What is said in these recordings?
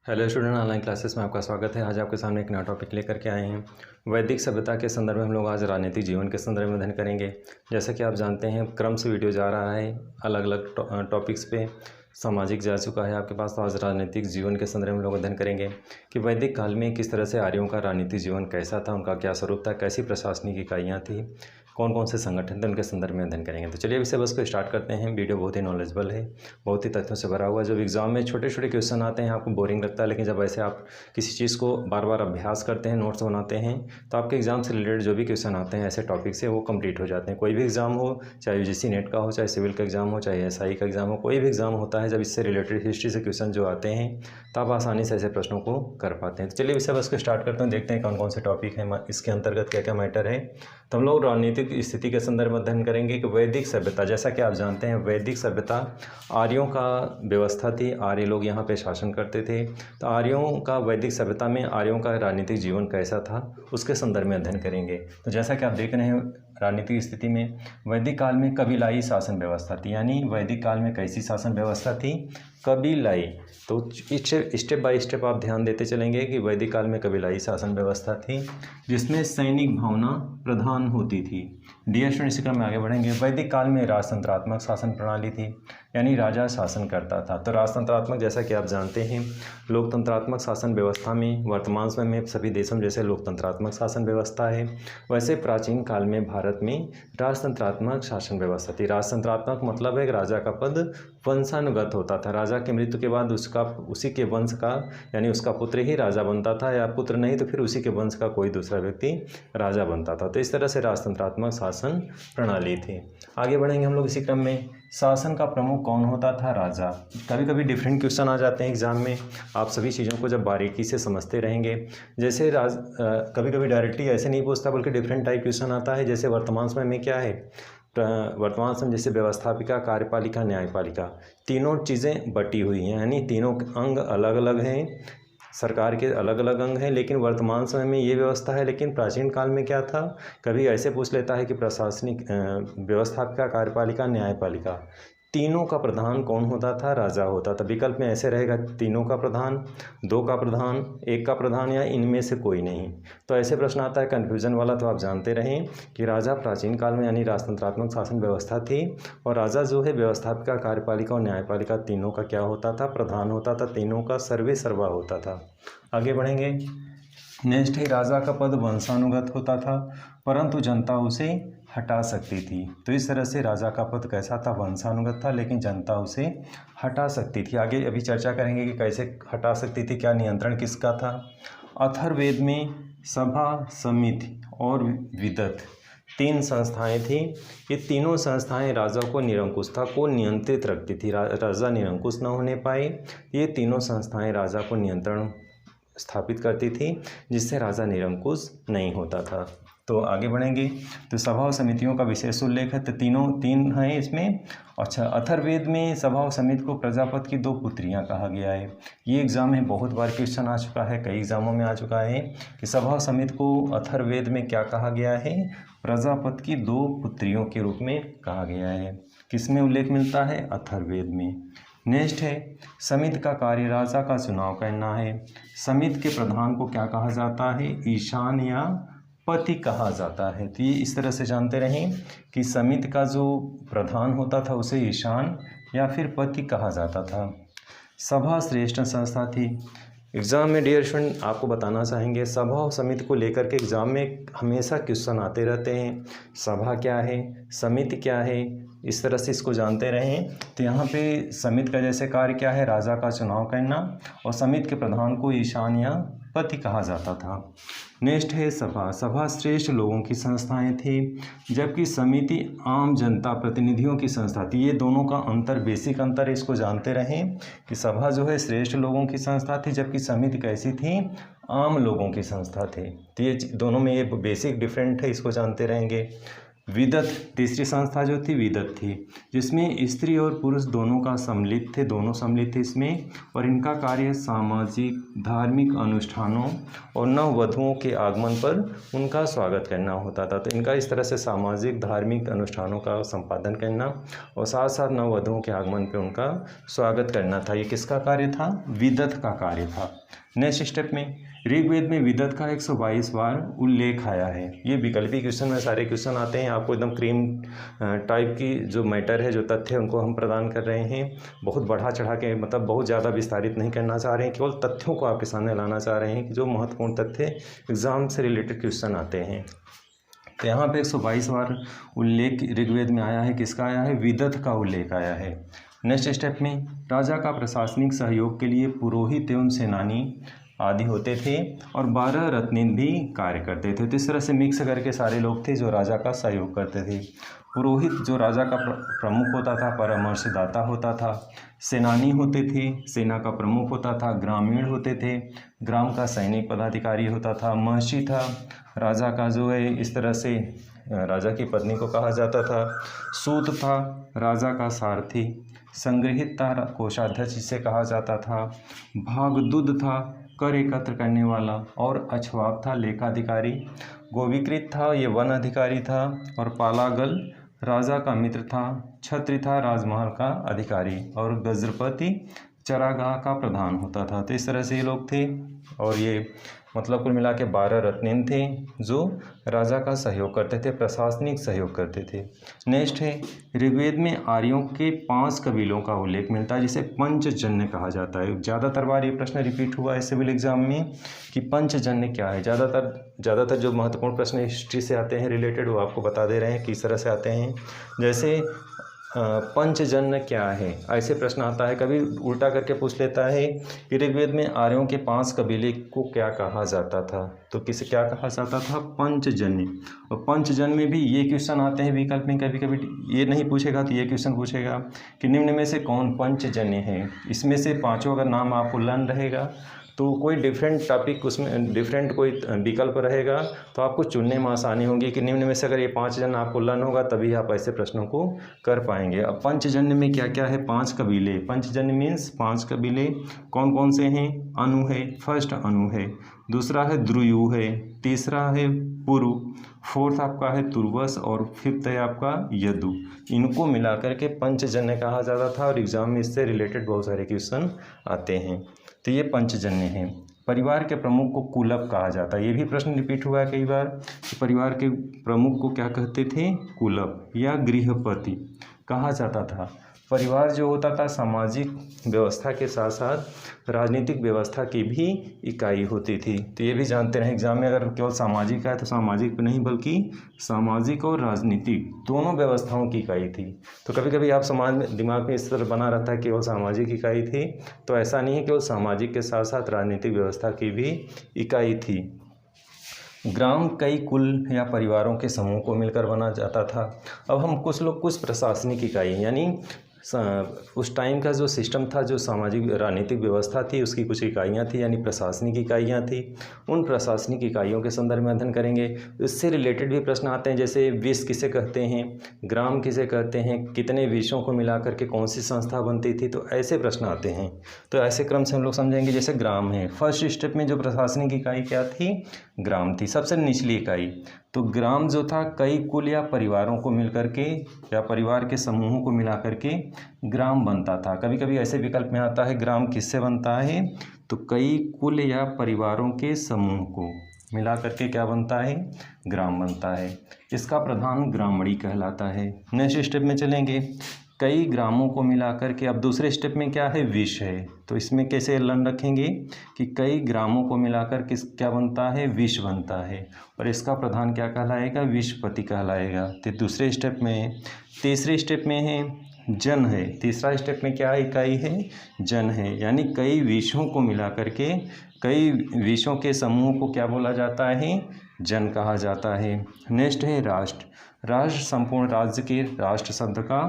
Hello student, online classes में आपका स्वागत है। आज आपके सामने एक नया टॉपिक लेकर के आए हैं। वैदिक सभ्यता के संदर्भ में हम लोग आज राजनीतिक जीवन के संदर्भ में अध्ययन करेंगे। जैसा कि आप जानते हैं, क्रम से वीडियो जा रहा है, अलग अलग टॉपिक्स पे। सामाजिक जा चुका है आपके पास, तो आज राजनीतिक जीवन के संदर्भ में हम लोग अध्ययन करेंगे कि वैदिक काल में किस तरह से आर्यों का राजनीतिक जीवन कैसा था, उनका क्या स्वरूप था, कैसी प्रशासनिक इकाइयाँ थी, कौन कौन से संगठन थे, उनके संदर्भ में अध्ययन करेंगे। तो चलिए विषय बस को स्टार्ट करते हैं। वीडियो बहुत ही नॉलेजेबल है, बहुत ही तथ्यों से भरा हुआ है। जब एग्जाम में छोटे छोटे क्वेश्चन आते हैं आपको बोरिंग लगता है, लेकिन जब ऐसे आप किसी चीज़ को बार बार अभ्यास करते हैं, नोट्स बनाते हैं, तो आपके एग्जाम से रिलेटेड जो भी क्वेश्चन आते हैं ऐसे टॉपिक से, वो कंप्लीट हो जाते हैं। कोई भी एग्जाम हो, चाहे यूजीसी नेट का हो, चाहे सिविल का एग्जाम हो, चाहे एसआई का एग्जाम हो, कोई भी एग्जाम होता है, जब इससे रिलेटेड हिस्ट्री से क्वेश्चन जो आते हैं, तो आप आसानी से ऐसे प्रश्नों को कर पाते हैं। तो चलिए विषय बस को स्टार्ट करते हैं, देखते हैं कौन कौन से टॉपिक हैं, इसके अंतर्गत क्या क्या मैटर है। तो हम लोग राजनीतिक स्थिति के संदर्भ में अध्ययन करेंगे कि वैदिक सभ्यता, जैसा कि आप जानते हैं, वैदिक सभ्यता आर्यों का व्यवस्था थी। आर्य लोग यहाँ पे शासन करते थे। तो आर्यों का वैदिक सभ्यता में आर्यों का राजनीतिक जीवन कैसा था, उसके संदर्भ में अध्ययन करेंगे। तो जैसा कि आप देख रहे हैं, राजनीतिक स्थिति में वैदिक काल में कबीलाई शासन व्यवस्था थी। यानी वैदिक काल में कैसी शासन व्यवस्था थी? कबीलाई। तो स्टेप बाय स्टेप आप ध्यान देते चलेंगे कि वैदिक काल में कबीलाई शासन व्यवस्था थी, जिसमें सैनिक भावना प्रधान होती थी। डियर स्टूडेंट, इसी क्रम में आगे बढ़ेंगे। वैदिक काल में राजतंत्रात्मक शासन प्रणाली थी, यानी राजा शासन करता था। तो राजतंत्रात्मक, जैसा कि आप जानते हैं, लोकतंत्रात्मक शासन व्यवस्था में वर्तमान समय में सभी देशों में जैसे लोकतंत्रात्मक शासन व्यवस्था है, वैसे प्राचीन काल में भारत में राजतंत्रात्मक शासन व्यवस्था थी। राजतंत्रात्मक मतलब है कि राजा का पद वंशानुगत होता था। राजा की मृत्यु के बाद उसी के वंश का, यानी उसका पुत्र ही राजा बनता था, या पुत्र नहीं तो फिर उसी के वंश का कोई दूसरा व्यक्ति राजा बनता था। तो इस तरह से राजतंत्रात्मक शासन प्रणाली थी। आगे बढ़ेंगे हम लोग इसी क्रम में। शासन का प्रमुख कौन होता था? राजा। कभी कभी डिफरेंट क्वेश्चन आ जाते हैं एग्जाम में, आप सभी चीज़ों को जब बारीकी से समझते रहेंगे। जैसे कभी कभी डायरेक्टली ऐसे नहीं पूछता, बल्कि डिफरेंट टाइप क्वेश्चन आता है। जैसे वर्तमान समय में क्या है, वर्तमान समय जैसे व्यवस्थापिका, कार्यपालिका, न्यायपालिका, तीनों चीज़ें बटी हुई हैं, यानी तीनों अंग अलग अलग हैं, सरकार के अलग अलग अंग हैं। लेकिन वर्तमान समय में ये व्यवस्था है, लेकिन प्राचीन काल में क्या था? कभी ऐसे पूछ लेता है कि प्रशासनिक व्यवस्थापिका, कार्यपालिका, न्यायपालिका, तीनों का प्रधान कौन होता था? राजा होता था। विकल्प में ऐसे रहेगा, तीनों का प्रधान, दो का प्रधान, एक का प्रधान, या इनमें से कोई नहीं। तो ऐसे प्रश्न आता है कन्फ्यूजन वाला। तो आप जानते रहें कि राजा प्राचीन काल में, यानी राजतंत्रात्मक शासन व्यवस्था थी, और राजा जो है व्यवस्थापिका, कार्यपालिका और न्यायपालिका, तीनों का क्या होता था? प्रधान होता था। तीनों का सर्वे सर्वा होता था। आगे बढ़ेंगे। नेक्स्ट है, राजा का पद वंशानुगत होता था, परंतु जनता उसे हटा सकती थी। तो इस तरह से राजा का पद कैसा था? वंशानुगत था, लेकिन जनता उसे हटा सकती थी। आगे अभी चर्चा करेंगे कि कैसे हटा सकती थी, क्या नियंत्रण किसका था। अथर्ववेद में सभा, समिति और विदत, तीन संस्थाएं थी। ये तीनों संस्थाएं राजा को निरंकुशता को नियंत्रित रखती थी। राजा निरंकुश न होने पाए, ये तीनों संस्थाएं राजा को नियंत्रण स्थापित करती थी, जिससे राजा निरंकुश नहीं होता था। तो आगे बढ़ेंगे। तो सभा और समितियों का विशेष उल्लेख है। तो तीन हैं इसमें। अच्छा, अथर्ववेद में सभा और समिति को प्रजापति की दो पुत्रियां कहा गया है। ये एग्जाम में बहुत बार क्वेश्चन आ चुका है, कई एग्जामों में आ चुका है कि सभा और समिति को अथर्ववेद में क्या कहा गया है? प्रजापति की दो पुत्रियों के रूप में कहा गया है। किसमें उल्लेख मिलता है? अथर्ववेद में। नेक्स्ट है, समिति का कार्य राजा का चुनाव करना है। समिति के प्रधान को क्या कहा जाता है? ईशान या पति कहा जाता है। तो ये इस तरह से जानते रहें कि समिति का जो प्रधान होता था उसे ईशान या फिर पति कहा जाता था। सभा श्रेष्ठ संस्था थी। एग्ज़ाम में डियर स्टूडेंट आपको बताना चाहेंगे, सभा और समिति को लेकर के एग्ज़ाम में हमेशा क्वेश्चन आते रहते हैं। सभा क्या है, समिति क्या है, इस तरह से इसको जानते रहें। तो यहाँ पे समिति का जैसे कार्य क्या है? राजा का चुनाव करना, और समिति के प्रधान को ईशान या पति कहा जाता था। नेक्स्ट है सभा। सभा श्रेष्ठ लोगों की संस्थाएं थी, जबकि समिति आम जनता प्रतिनिधियों की संस्था थी। ये दोनों का अंतर, बेसिक अंतर है, इसको जानते रहें कि सभा जो है श्रेष्ठ लोगों की संस्था थी, जबकि समिति कैसी थी? आम लोगों की संस्था थी। तो ये दोनों में ये बेसिक डिफरेंट है, इसको जानते रहेंगे। विदत तीसरी संस्था जो थी विदत थी, जिसमें स्त्री और पुरुष दोनों का सम्मिलित थे, दोनों सम्मिलित थे इसमें। और इनका कार्य सामाजिक धार्मिक अनुष्ठानों और नववधुओं के आगमन पर उनका स्वागत करना होता था। तो इनका इस तरह से सामाजिक धार्मिक अनुष्ठानों का संपादन करना और साथ साथ नववधुओं के आगमन पर उनका स्वागत करना था। ये किसका कार्य था? विदत का कार्य था। नेक्स्ट स्टेप में ऋग्वेद में विदत का 122 बार उल्लेख आया है। ये विकल्पी क्वेश्चन में सारे क्वेश्चन आते हैं, आपको एकदम क्रीम टाइप की जो मैटर है, जो तथ्य है, उनको हम प्रदान कर रहे हैं। बहुत बढ़ा चढ़ा के, मतलब बहुत ज़्यादा विस्तारित नहीं करना चाह रहे हैं, केवल तथ्यों को आपके सामने लाना चाह रहे हैं कि जो महत्वपूर्ण तथ्य एग्जाम से रिलेटेड क्वेश्चन आते हैं। तो यहाँ पे 122 बार उल्लेख ऋग्वेद में आया है। किसका आया है? विदत का उल्लेख आया है। नेक्स्ट स्टेप में राजा का प्रशासनिक सहयोग के लिए पुरोहित एवं सेनानी आदि होते थे और 12 रत्निन भी कार्य करते थे। तो इस तरह से मिक्स करके सारे लोग थे जो राजा का सहयोग करते थे। पुरोहित जो राजा का प्रमुख होता था, परामर्शदाता होता था। सेनानी होते थे, सेना का प्रमुख होता था। ग्रामीण होते थे, ग्राम का सैनिक पदाधिकारी होता था। महर्षि था, राजा का जो है इस तरह से राजा की पत्नी को कहा जाता था। सूत था, राजा का सारथी। संग्रहित था, कोषाध्यक्ष जिसे कहा जाता था। भागदूत था, कर एकत्र करने वाला। और अछवाब था, लेखाधिकारी। गोविकृत था, ये वन अधिकारी था। और पालागल राजा का मित्र था। छत्री था, राजमहल का अधिकारी। और गजरपति चरागाह का प्रधान होता था। तो इस तरह से ये लोग थे और ये मतलब कुल मिला के 12 रत्निन थे जो राजा का सहयोग करते थे, प्रशासनिक सहयोग करते थे। नेक्स्ट है ऋग्वेद में आर्यों के 5 कबीलों का उल्लेख मिलता है जिसे पंचजन्य कहा जाता है। ज़्यादातर बार ये प्रश्न रिपीट हुआ है सिविल एग्जाम में कि पंचजन्य क्या है। ज़्यादातर जो महत्वपूर्ण प्रश्न हिस्ट्री से आते हैं रिलेटेड, वो आपको बता दे रहे हैं किस तरह से आते हैं। जैसे पंचजन्य क्या है, ऐसे प्रश्न आता है। कभी उल्टा करके पूछ लेता है कि ऋग्वेद में आर्यों के 5 कबीले को क्या कहा जाता था, तो किसे क्या कहा जाता था? पंचजन्य। और पंचजन्य में भी ये क्वेश्चन आते हैं विकल्प में। कभी कभी ये नहीं पूछेगा तो ये क्वेश्चन पूछेगा कि निम्न में से कौन पंचजन्य है। इसमें से 5 अगर नाम आपको लर्न रहेगा तो कोई डिफरेंट टॉपिक, उसमें डिफरेंट कोई विकल्प रहेगा तो आपको चुनने में आसानी होगी कि निम्न में से अगर ये 5 जन आपको लर्न होगा तभी आप ऐसे प्रश्नों को कर पाएंगे। अब पंचजन्य में क्या क्या है? 5 कबीले। पंचजन्य मीन्स 5 कबीले कौन कौन से हैं? अनु है, फर्स्ट अनु है। दूसरा है द्रुयु है। तीसरा है पुरु। फोर्थ आपका है तुर्वस। और फिफ्थ है आपका यदु। इनको मिलाकर के पंचजन्य कहा जाता था और एग्जाम में इससे रिलेटेड बहुत सारे क्वेश्चन आते हैं। तो ये पंचजन्य हैं। परिवार के प्रमुख को कुलप कहा जाता है। ये भी प्रश्न रिपीट हुआ है कई बार कि परिवार के प्रमुख को क्या कहते थे? कुलप या गृहपति कहा जाता था। परिवार जो होता था सामाजिक व्यवस्था के साथ साथ राजनीतिक व्यवस्था की भी इकाई होती थी। तो ये भी जानते रहे एग्जाम में, अगर केवल सामाजिक है तो सामाजिक भी नहीं बल्कि सामाजिक और राजनीतिक दोनों व्यवस्थाओं की इकाई थी। तो कभी कभी आप समाज में दिमाग में इस तरह बना रहता है कि केवल सामाजिक इकाई थी, तो ऐसा नहीं है। केवल सामाजिक के साथ साथ राजनीतिक व्यवस्था की भी इकाई थी। ग्राम कई कुल या परिवारों के समूह को मिलकर बना जाता था। अब हम कुछ प्रशासनिक इकाई यानी उस टाइम का जो सिस्टम था, जो सामाजिक राजनीतिक व्यवस्था थी, उसकी कुछ इकाइयाँ थी यानी प्रशासनिक इकाइयाँ थी। उन प्रशासनिक इकाइयों के संदर्भ में अध्ययन करेंगे। इससे रिलेटेड भी प्रश्न आते हैं जैसे विश किसे कहते हैं, ग्राम किसे कहते हैं, कितने विषयों को मिलाकर के कौन सी संस्था बनती थी, तो ऐसे प्रश्न आते हैं। तो ऐसे क्रम से हम लोग समझेंगे। जैसे ग्राम है, फर्स्ट स्टेप में जो प्रशासनिक इकाई क्या थी? ग्राम थी, सबसे निचली इकाई। तो ग्राम जो था कई कुल या परिवारों को मिलकर के या परिवार के समूहों को मिलाकर के ग्राम बनता था। कभी कभी ऐसे विकल्प में आता है ग्राम किससे बनता है? तो कई कुल या परिवारों के समूह को मिला करके क्या बनता है? ग्राम बनता है। इसका प्रधान ग्रामणी कहलाता है। नेक्स्ट स्टेप में चलेंगे। कई ग्रामों को मिलाकर के, अब दूसरे स्टेप में क्या है? विश है। तो इसमें कैसे लर्न रखेंगे कि कई ग्रामों को मिलाकर क्या बनता है? विश बनता है। और इसका प्रधान क्या कहलाएगा? विशपति कहलाएगा। तो दूसरे स्टेप में। तीसरे स्टेप में है जन है। तीसरा स्टेप में क्या इकाई है? जन है। यानी कई विषयों को मिलाकर के, कई विषयों के समूह को क्या बोला जाता है? जन कहा जाता है। नेक्स्ट है राष्ट्र। राष्ट्र संपूर्ण राज्य के राष्ट्र शब्द का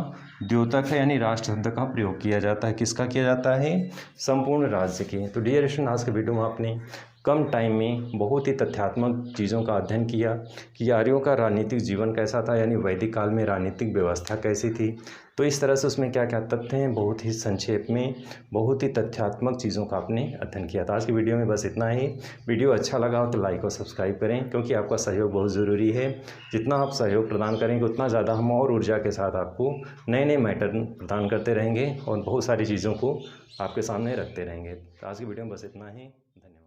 द्योतक है, यानी राष्ट्र शब्द का प्रयोग किया जाता है। किसका किया जाता है? संपूर्ण राज्य के। तो डियर स्टूडेंट, आज के वीडियो में आपने कम टाइम में बहुत ही तथ्यात्मक चीज़ों का अध्ययन किया कि आर्यों का राजनीतिक जीवन कैसा था, यानी वैदिक काल में राजनीतिक व्यवस्था कैसी थी। तो इस तरह से उसमें क्या क्या तथ्य हैं, बहुत ही संक्षेप में बहुत ही तथ्यात्मक चीज़ों का आपने अध्ययन किया था। आज की वीडियो में बस इतना ही। वीडियो अच्छा लगा हो तो लाइक और सब्सक्राइब करें, क्योंकि आपका सहयोग बहुत ज़रूरी है। जितना आप सहयोग प्रदान करेंगे उतना ज़्यादा हम और ऊर्जा के साथ आपको नए नए मैटर प्रदान करते रहेंगे और बहुत सारी चीज़ों को आपके सामने रखते रहेंगे। तो आज की वीडियो में बस इतना ही। धन्यवाद।